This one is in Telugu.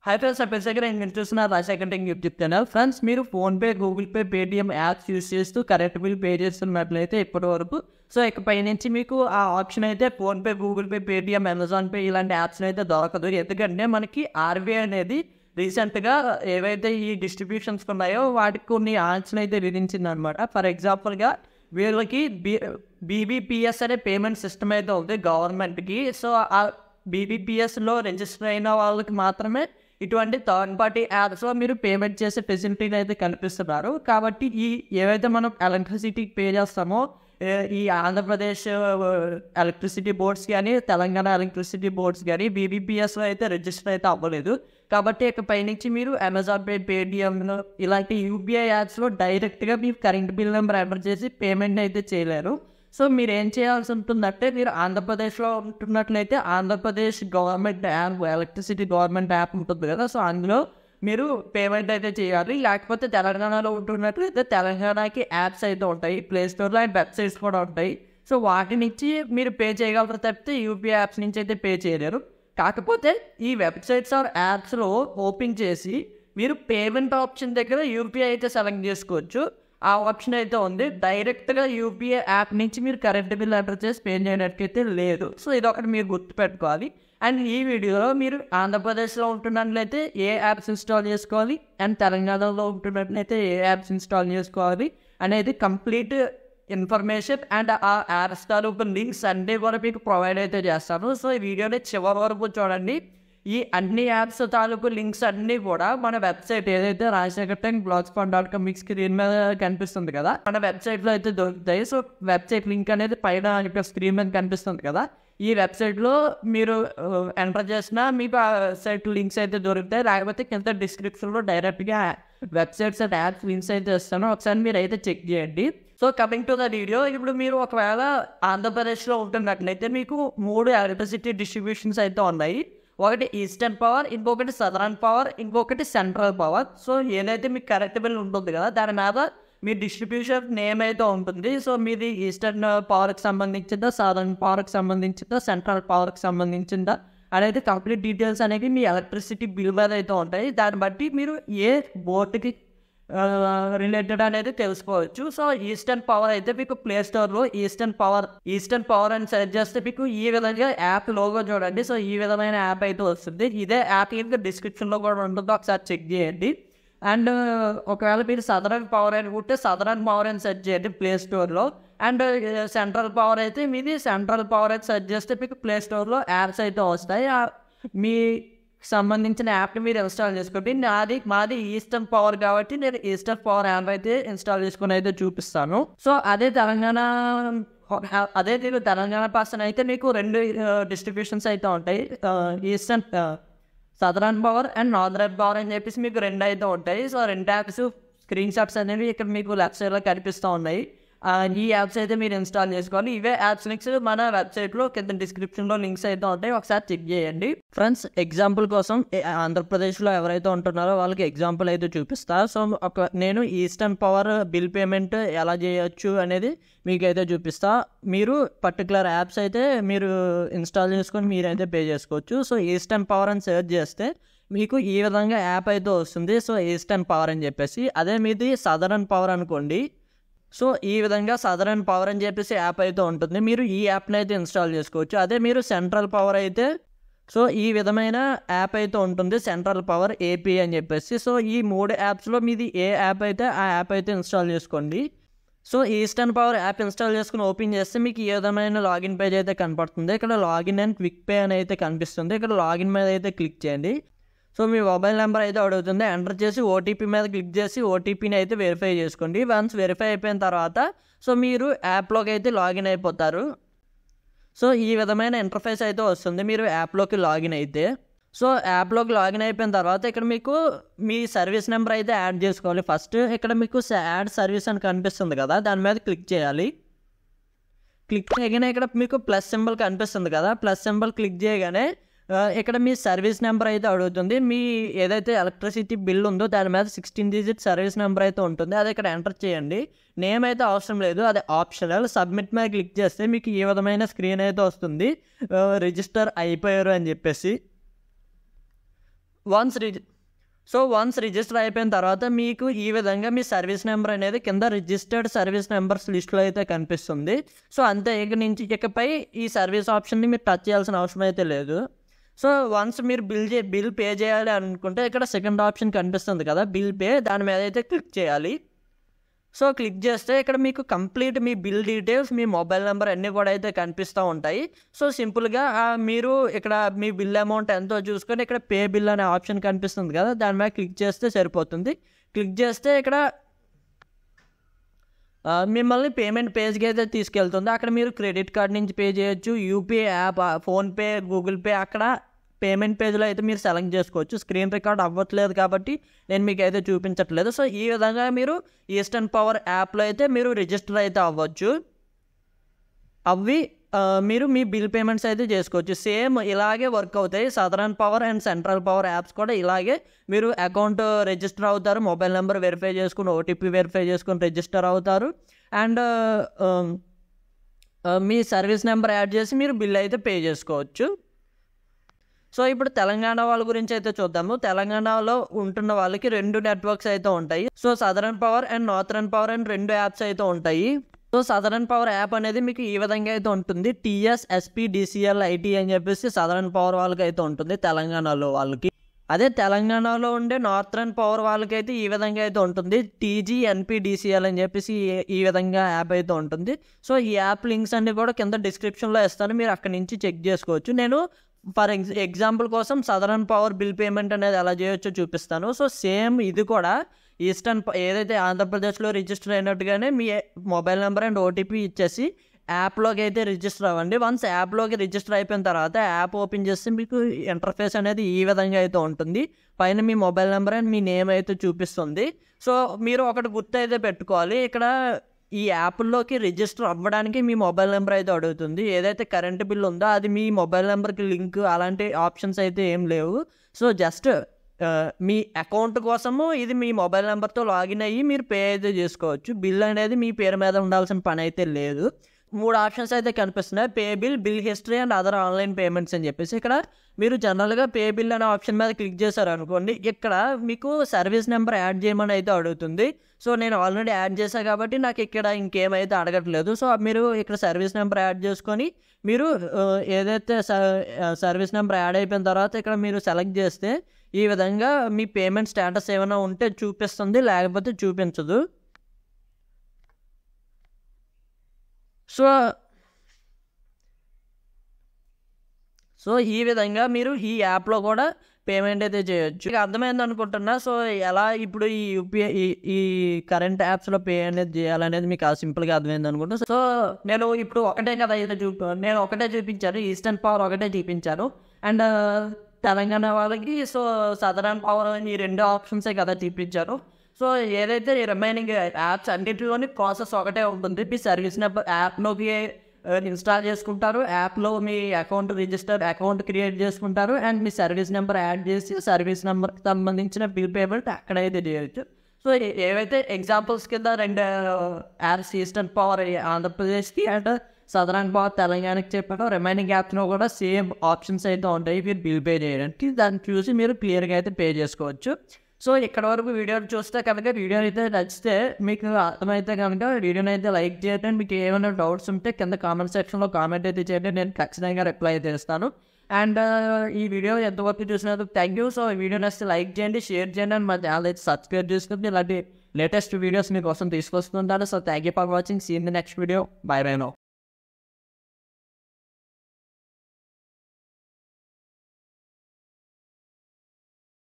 హై ఫ్రెండ్స్, బేసిక్గా నేను చూస్తున్న రాజశేఖర్ యూట్యూబ్ ఛానల్. ఫ్రెండ్స్, మీరు PhonePe, Google pay, Paytm apps use చేస్తూ కరెంట్ బిల్ పే చేస్తున్నట్లయితే ఇప్పటి వరకు ఇకపై నుంచి మీకు ఆ ఆప్షన్ అయితే PhonePe, Google pay, Paytm, Amazon pay ఇలాంటి యాప్స్ అయితే దొరకదు. ఎందుకంటే మనకి ఆర్బీఐ అనేది రీసెంట్గా ఏవైతే ఈ డిస్ట్రిబ్యూషన్స్ ఉన్నాయో వాటికి కొన్ని ఆంక్షలు అయితే విధించింది అనమాట. ఫర్ ఎగ్జాంపుల్గా వీళ్ళకి బీబీపీఎస్ అనే పేమెంట్ సిస్టమ్ అయితే ఉంది గవర్నమెంట్కి. సో ఆ బీబీపీఎస్లో రిజిస్టర్ అయిన వాళ్ళకి మాత్రమే ఇటువంటి థర్డ్ పార్టీ యాప్స్లో మీరు పేమెంట్ చేసే ఫెసిలిటీని అయితే కల్పిస్తున్నారు. కాబట్టి ఏవైతే మనం ఎలక్ట్రిసిటీకి పే చేస్తామో ఈ ఆంధ్రప్రదేశ్ ఎలక్ట్రిసిటీ బోర్డ్స్ కానీ, తెలంగాణ ఎలక్ట్రిసిటీ బోర్డ్స్ కానీ బీబీపీఎస్లో అయితే రిజిస్టర్ అయితే అవ్వలేదు. కాబట్టి ఇకపై నుంచి మీరు అమెజాన్ పే, పేటిఎం ఇలాంటి యూపీఐ యాప్స్లో డైరెక్ట్గా మీరు కరెంట్ బిల్ నెంబర్ ఎంటర్ చేసి పేమెంట్ అయితే చేయలేరు. సో మీరు ఏం చేయాల్సి ఉంటుందంటే, మీరు ఆంధ్రప్రదేశ్లో ఉంటున్నట్లయితే Andhra Pradesh government app, electricity government app ఉంటుంది కదా, సో అందులో మీరు పేమెంట్ అయితే చేయాలి. లేకపోతే తెలంగాణలో ఉంటున్నట్లయితే తెలంగాణకి యాప్స్ అయితే ఉంటాయి, ప్లేస్టోర్లో అండ్ వెబ్సైట్స్ కూడా ఉంటాయి. సో వాటి నుంచి మీరు పే చేయగలరు తప్పితే యూపీఐ యాప్స్ నుంచి అయితే పే చేయలేరు. కాకపోతే ఈ వెబ్సైట్స్ ఆర్ యాప్స్లో ఓపెన్ చేసి మీరు పేమెంట్ ఆప్షన్ దగ్గర యూపీఐ అయితే సెలెక్ట్ చేసుకోవచ్చు. ఆ ఆప్షన్ అయితే ఉంది. డైరెక్ట్గా యూపీఐ యాప్ నుంచి మీరు కరెంట్ బిల్ ఎంటర్ చేసి పే చేయడానికైతే లేదు. సో ఇది ఒకటి మీరు గుర్తుపెట్టుకోవాలి. అండ్ ఈ వీడియోలో మీరు ఆంధ్రప్రదేశ్లో ఉంటున్నట్లయితే ఏ యాప్స్ ఇన్స్టాల్ చేసుకోవాలి అండ్ తెలంగాణలో ఉంటున్నట్లయితే ఏ యాప్స్ ఇన్స్టాల్ చేసుకోవాలి అనేది కంప్లీట్ ఇన్ఫర్మేషన్ అండ్ ఆ యాప్స్ తాలూకు లింక్స్ అన్నీ కూడా మీకు ప్రొవైడ్ అయితే చేస్తాను. సో ఈ వీడియోని చివరి వరకు చూడండి. ఈ అన్ని యాప్స్ తాలూకు లింక్స్ అన్నీ కూడా మన వెబ్సైట్ ఏదైతే rajasekhar.blogspot.com మీకు స్క్రీన్ మీద కనిపిస్తుంది కదా, మన వెబ్సైట్లో అయితే దొరుకుతాయి. సో వెబ్సైట్ లింక్ అనేది పైన ఇక్కడ స్క్రీన్ మీద కనిపిస్తుంది కదా, ఈ వెబ్సైట్లో మీరు ఎంటర్ చేసినా మీకు ఆ వెబ్సైట్ లింక్స్ అయితే దొరుకుతాయి. లేకపోతే కింద డిస్క్రిప్షన్లో డైరెక్ట్గా వెబ్సైట్స్ అండ్ యాప్స్ లింక్స్ అయితే ఇస్తాను, ఒకసారి మీరు అయితే చెక్ చేయండి. So coming to the video, ఇప్పుడు మీరు ఒకవేళ ఆంధ్రప్రదేశ్లో ఉంటున్నట్లయితే మీకు 3 ఎలక్ట్రిసిటీ డిస్ట్రిబ్యూషన్స్ అయితే ఉన్నాయి. ఒకటి ఈస్టర్న్ పవర్, ఇంకొకటి సదరన్ పవర్, ఇంకొకటి సెంట్రల్ పవర్. సో ఏదైతే మీకు కరెంట్ బిల్ ఉంటుంది కదా, దాని మీద మీ డిస్ట్రిబ్యూషన్ నేమ్ అయితే ఉంటుంది. సో మీది ఈస్టర్న్ పవర్కి సంబంధించిందా, సదరన్ పవర్కి సంబంధించిందా, సెంట్రల్ పవర్కి సంబంధించిందా అనేది కంప్లీట్ డీటెయిల్స్ అనేవి మీ ఎలక్ట్రిసిటీ బిల్ మీద అయితే ఉంటాయి. దాన్ని బట్టి మీరు ఏ బోర్డుకి రిలేటెడ్ అనేది తెలుసుకోవచ్చు. సో ఈస్టర్న్ పవర్ అయితే మీకు ప్లే స్టోర్లో ఈస్టర్న్ పవర్ అని సెర్చ్ చేస్తే మీకు ఈ విధంగా యాప్ లోగో చూడండి. సో ఈ విధమైన యాప్ అయితే వస్తుంది. ఇదే యాప్ ఇంకా డిస్క్రిప్షన్లో కూడా ఉంటుందో, ఒకసారి చెక్ చేయండి. అండ్ ఒకవేళ మీరు సదరన్ పవర్ అని ఉంటే సదరన్ పవర్ అని సెర్చ్ చేయండి ప్లే స్టోర్లో. అండ్ సెంట్రల్ పవర్ అయితే మీది సెంట్రల్ పవర్ అని సెర్చ్ చేస్తే మీకు ప్లే స్టోర్లో యాప్స్ అయితే వస్తాయి. మీ సంబంధించిన యాప్ని మీరు ఇన్స్టాల్ చేసుకోండి. మాది ఈస్టర్న్ పవర్ కాబట్టి నేను ఈస్టర్న్ పవర్ యాప్ అయితే ఇన్స్టాల్ చేసుకుని అయితే చూపిస్తాను. సో నేను తెలంగాణ పర్సన్ అయితే మీకు 2 డిస్ట్రిబ్యూషన్స్ అయితే ఉంటాయి, eastern southern power and northern power అని చెప్పేసి మీకు 2 అయితే ఉంటాయి. సో 2 యాప్స్ స్క్రీన్ షాట్స్ అనేవి ఇక్కడ మీకు లెఫ్ట్ సైడ్లో కనిపిస్తూ ఉన్నాయి. ఈ యాప్స్ అయితే మీరు ఇన్స్టాల్ చేసుకోవాలి. ఇవే యాప్స్ లింక్స్ మన వెబ్సైట్లో కింద డిస్క్రిప్షన్లో లింక్స్ అయితే ఉంటాయి, ఒకసారి చెక్ చేయండి. ఫ్రెండ్స్, ఎగ్జాంపుల్ కోసం ఆంధ్రప్రదేశ్లో ఎవరైతే ఉంటున్నారో వాళ్ళకి ఎగ్జాంపుల్ అయితే చూపిస్తా. సో నేను ఈస్టర్న్ పవర్ బిల్ పేమెంట్ ఎలా చేయొచ్చు అనేది మీకు అయితే చూపిస్తా. మీరు పర్టికులర్ యాప్స్ అయితే మీరు ఇన్స్టాల్ చేసుకొని మీరైతే పే చేసుకోవచ్చు. సో ఈస్టర్న్ పవర్ అని సెర్చ్ చేస్తే మీకు ఈ విధంగా యాప్ అయితే వస్తుంది. సో ఈస్టర్న్ పవర్ అని చెప్పేసి, అదే మీది సదరన్ పవర్ అనుకోండి. సో ఈ విధంగా సదరన్ పవర్ అని చెప్పేసి యాప్ అయితే ఉంటుంది. మీరు ఈ యాప్ని అయితే ఇన్స్టాల్ చేసుకోవచ్చు. అదే మీరు సెంట్రల్ పవర్ అయితే సో ఈ విధమైన యాప్ అయితే ఉంటుంది, సెంట్రల్ పవర్ ఏపీ అని చెప్పేసి. సో ఈ 3 యాప్స్లో మీది ఏ యాప్ అయితే ఆ యాప్ అయితే ఇన్స్టాల్ చేసుకోండి. So eastern power app install చేసుకుని ఓపెన్ చేస్తే మీకు ఏ విధమైన లాగిన్ పేజ్ అయితే కనపడుతుంది. ఇక్కడ లాగిన్ అండ్ క్విక్ పే అని అయితే కనిపిస్తుంది. ఇక్కడ లాగిన్ మీద అయితే క్లిక్ చేయండి. సో మీ మొబైల్ నెంబర్ అయితే అడుగుతుంది, ఎంటర్ చేసి ఓటీపీ మీద క్లిక్ చేసి ఓటీపీని అయితే వెరిఫై చేసుకోండి. వన్స్ వెరిఫై అయిపోయిన తర్వాత సో మీరు యాప్లోకి అయితే లాగిన్ అయిపోతారు. సో ఈ విధమైన ఇంటర్ఫేస్ అయితే వస్తుంది మీరు యాప్లోకి లాగిన్ అయితే. సో యాప్లోకి లాగిన్ అయిపోయిన తర్వాత ఇక్కడ మీకు మీ సర్వీస్ నెంబర్ అయితే యాడ్ చేసుకోవాలి. ఫస్ట్ ఇక్కడ మీకు యాడ్ సర్వీస్ అని కనిపిస్తుంది కదా, దాని మీద క్లిక్ చేయాలి. క్లిక్ చేయగానే ఇక్కడ మీకు ప్లస్ సింబల్ కనిపిస్తుంది కదా, ప్లస్ సింబల్ క్లిక్ చేయగానే ఇక్కడ మీ సర్వీస్ నెంబర్ అయితే అడుగుతుంది. మీ ఏదైతే ఎలక్ట్రిసిటీ బిల్ ఉందో దాని మీద 16 డిజిట్ సర్వీస్ నెంబర్ అయితే ఉంటుంది, అది ఇక్కడ ఎంటర్ చేయండి. నేమ్ అయితే అవసరం లేదు, అది ఆప్షనల్. సబ్మిట్ మీద క్లిక్ చేస్తే మీకు ఈ విధమైన స్క్రీన్ అయితే వస్తుంది, రిజిస్టర్ అయిపోయారు అని చెప్పేసి. వన్స్ రిజిస్టర్ అయిపోయిన తర్వాత మీకు ఈ విధంగా మీ సర్వీస్ నెంబర్ అనేది కింద రిజిస్టర్డ్ సర్వీస్ నెంబర్స్ లిస్ట్లో అయితే కనిపిస్తుంది. సో అంతే, ఇకపై ఈ సర్వీస్ ఆప్షన్ని మీరు టచ్ చేయాల్సిన అవసరం అయితే లేదు. సో వన్స్ మీరు బిల్ పే చేయాలి అనుకుంటే ఇక్కడ సెకండ్ ఆప్షన్ కనిపిస్తుంది కదా, బిల్ పే, దాని మీద అయితే క్లిక్ చేయాలి. సో క్లిక్ చేస్తే ఇక్కడ మీకు కంప్లీట్ మీ బిల్ డీటెయిల్స్, మీ మొబైల్ నెంబర్ అన్నీ కూడా అయితే కనిపిస్తూ ఉంటాయి. సో సింపుల్గా మీరు ఇక్కడ మీ బిల్ అమౌంట్ ఎంతో చూసుకొని ఇక్కడ పే బిల్ అనే ఆప్షన్ కనిపిస్తుంది కదా, దాని మీద క్లిక్ చేస్తే సరిపోతుంది. క్లిక్ చేస్తే ఇక్కడ మిమ్మల్ని పేమెంట్ పేజ్కి అయితే తీసుకెళ్తుంది. అక్కడ మీరు క్రెడిట్ కార్డ్ నుంచి పే చేయొచ్చు, UPI app, PhonePe, Google pay, అక్కడ పేమెంట్ పేజ్లో అయితే మీరు సెలెక్ట్ చేసుకోవచ్చు. స్క్రీన్ రికార్డ్ అవ్వట్లేదు కాబట్టి నేను మీకు అయితే చూపించట్లేదు. సో ఈ విధంగా మీరు ఈస్టర్న్ పవర్ యాప్లో అయితే మీరు రిజిస్టర్ అయితే అవ్వచ్చు. మీరు మీ బిల్ పేమెంట్స్ అయితే చేసుకోవచ్చు. సేమ్ ఇలాగే వర్క్ అవుతాయి. Southern power and central power apps కూడా ఇలాగే మీరు అకౌంట్ రిజిస్టర్ అవుతారు, మొబైల్ నెంబర్ వెరిఫై చేసుకుని, ఓటీపీ వెరిఫై చేసుకుని రిజిస్టర్ అవుతారు. And me service number add చేసి మీరు బిల్ అయితే పే చేసుకోవచ్చు. సో ఇప్పుడు తెలంగాణ వాళ్ళ గురించి అయితే చూద్దాము. తెలంగాణలో ఉంటున్న వాళ్ళకి 2 నెట్వర్క్స్ అయితే ఉంటాయి. So southern power and northern power and 2 apps అయితే ఉంటాయి. సో సదరన్ పవర్ యాప్ అనేది మీకు ఈ విధంగా అయితే ఉంటుంది. TSSPDCL-IT అని చెప్పేసి సదరన్ పవర్ వాళ్ళకి అయితే ఉంటుంది తెలంగాణలో వాళ్ళకి. అదే తెలంగాణలో ఉండే నార్థరన్ పవర్ వాళ్ళకైతే ఈ విధంగా అయితే ఉంటుంది. TGNPDCL అని చెప్పేసి ఈ విధంగా యాప్ అయితే ఉంటుంది. సో ఈ యాప్ లింక్స్ అన్ని కూడా కింద డిస్క్రిప్షన్లో ఇస్తాను, మీరు అక్కడి నుంచి చెక్ చేసుకోవచ్చు. నేను ఫర్ ఎగ్జాంపుల్ కోసం సదరన్ పవర్ బిల్ పేమెంట్ అనేది ఎలా చేయొచ్చో చూపిస్తాను. సో సేమ్ ఇది కూడా ఏదైతే ఆంధ్రప్రదేశ్లో రిజిస్టర్ అయినట్టుగానే మీ మొబైల్ నెంబర్ అండ్ ఓటీపీ ఇచ్చేసి యాప్లోకి అయితే రిజిస్టర్ అవ్వండి. వన్స్ యాప్లోకి రిజిస్టర్ అయిపోయిన తర్వాత యాప్ ఓపెన్ చేస్తే మీకు ఇంటర్ఫేస్ అనేది ఈ విధంగా అయితే ఉంటుంది. పైన మీ మొబైల్ నెంబర్ అండ్ మీ నేమ్ అయితే చూపిస్తుంది. సో మీరు ఒకటి గుర్తు అయితే పెట్టుకోవాలి, ఇక్కడ ఈ యాప్లోకి రిజిస్టర్ అవ్వడానికి మీ మొబైల్ నెంబర్ అయితే అడుగుతుంది. ఏదైతే కరెంట్ బిల్ ఉందో అది మీ మొబైల్ నెంబర్కి లింక్, అలాంటి ఆప్షన్స్ అయితే ఏం లేవు. సో జస్ట్ మీ అకౌంట్ కోసము ఇది మీ మొబైల్ నెంబర్తో లాగిన్ అయ్యి మీరు పే అయితే చేసుకోవచ్చు. బిల్ అనేది మీ పేరు మీద ఉండాల్సిన పని అయితే లేదు. 3 ఆప్షన్స్ అయితే కనిపిస్తున్నాయి, pay bill, bill history and other online payments అని చెప్పేసి. ఇక్కడ మీరు జనరల్గా పే బిల్ అనే ఆప్షన్ మీద క్లిక్ చేశారు అనుకోండి, ఇక్కడ మీకు సర్వీస్ నెంబర్ యాడ్ చేయమని అయితే అడుగుతుంది. సో నేను ఆల్రెడీ యాడ్ చేశాను కాబట్టి నాకు ఇక్కడ ఇంకేమైతే అడగట్లేదు. సో మీరు ఇక్కడ సర్వీస్ నెంబర్ యాడ్ చేసుకొని మీరు ఏదైతే సర్వీస్ నెంబర్ యాడ్ అయిపోయిన తర్వాత ఇక్కడ మీరు సెలెక్ట్ చేస్తే ఈ విధంగా మీ పేమెంట్ స్టేటస్ ఏమైనా ఉంటే చూపిస్తుంది, లేకపోతే చూపించదు. సో ఈ విధంగా మీరు ఈ యాప్లో కూడా పేమెంట్ అయితే చేయొచ్చు. అర్థమైంది అనుకుంటున్నా. సో ఎలా ఇప్పుడు ఈ యూపీఐ ఈ కరెంట్ యాప్స్లో పే అనేది చేయాలనేది మీకు సింపుల్గా అర్థమైంది అనుకుంటా. సో నేను ఇప్పుడు ఒకటే కదా అయితే నేను ఒకటే చూపించాను, ఈస్టర్న్ పవర్ ఒకటే చూపించాను. అండ్ తెలంగాణ వాళ్ళకి సో సదరన్ పవర్ ఈ 2 ఆప్షన్సే కదా చూపించారు. సో ఏదైతే రిమైనింగ్ యాప్స్ అన్నింటిలోని ప్రాసెస్ ఒకటే ఉంటుంది. మీ సర్వీస్ నెంబర్ యాప్లోకి ఇన్స్టాల్ చేసుకుంటారు, యాప్లో మీ అకౌంట్ క్రియేట్ చేసుకుంటారు, and me service number add చేసి సర్వీస్ నెంబర్కి సంబంధించిన బిల్ పేమెంట్ అక్కడైతే చేయొచ్చు. సో ఏవైతే ఎగ్జాంపుల్స్ కింద 2 యాప్స్ ఈస్టర్న్ పవర్ ఆంధ్రప్రదేశ్కి అండ్ సదరన్ పవర్ తెలంగాణకి చెప్పాను, రిమైనింగ్ యాప్స్లో కూడా సేమ్ ఆప్షన్స్ అయితే ఉంటాయి మీరు బిల్ పే చేయడానికి. దాన్ని చూసి మీరు క్లియర్గా అయితే పే చేసుకోవచ్చు. సో ఇక్కడ వరకు వీడియో చూస్తే కనుక వీడియో అయితే నచ్చితే మీకు అర్థమైతే కనుక వీడియోని అయితే లైక్ చేయండి. మీకు ఏమైనా డౌట్స్ ఉంటే కింద కామెంట్ సెక్షన్లో కామెంట్ అయితే చేయండి, నేను ఖచ్చితంగా రిప్లై అయితే ఇస్తాను. అండ్ ఈ వీడియో ఎంతవరకు చూసినందుకు థ్యాంక్ యూ. సో ఈ వీడియో నచ్చితే లైక్ చేయండి, షేర్ చేయండి, అండ్ మా ఛానల్ అయితే సబ్స్క్రైబ్ చేసుకుంటే ఇలాంటి లేటెస్ట్ వీడియోస్ మీకోసం తీసుకొస్తుంటాను. So thank you for watching. See in the next video. Bye bye now.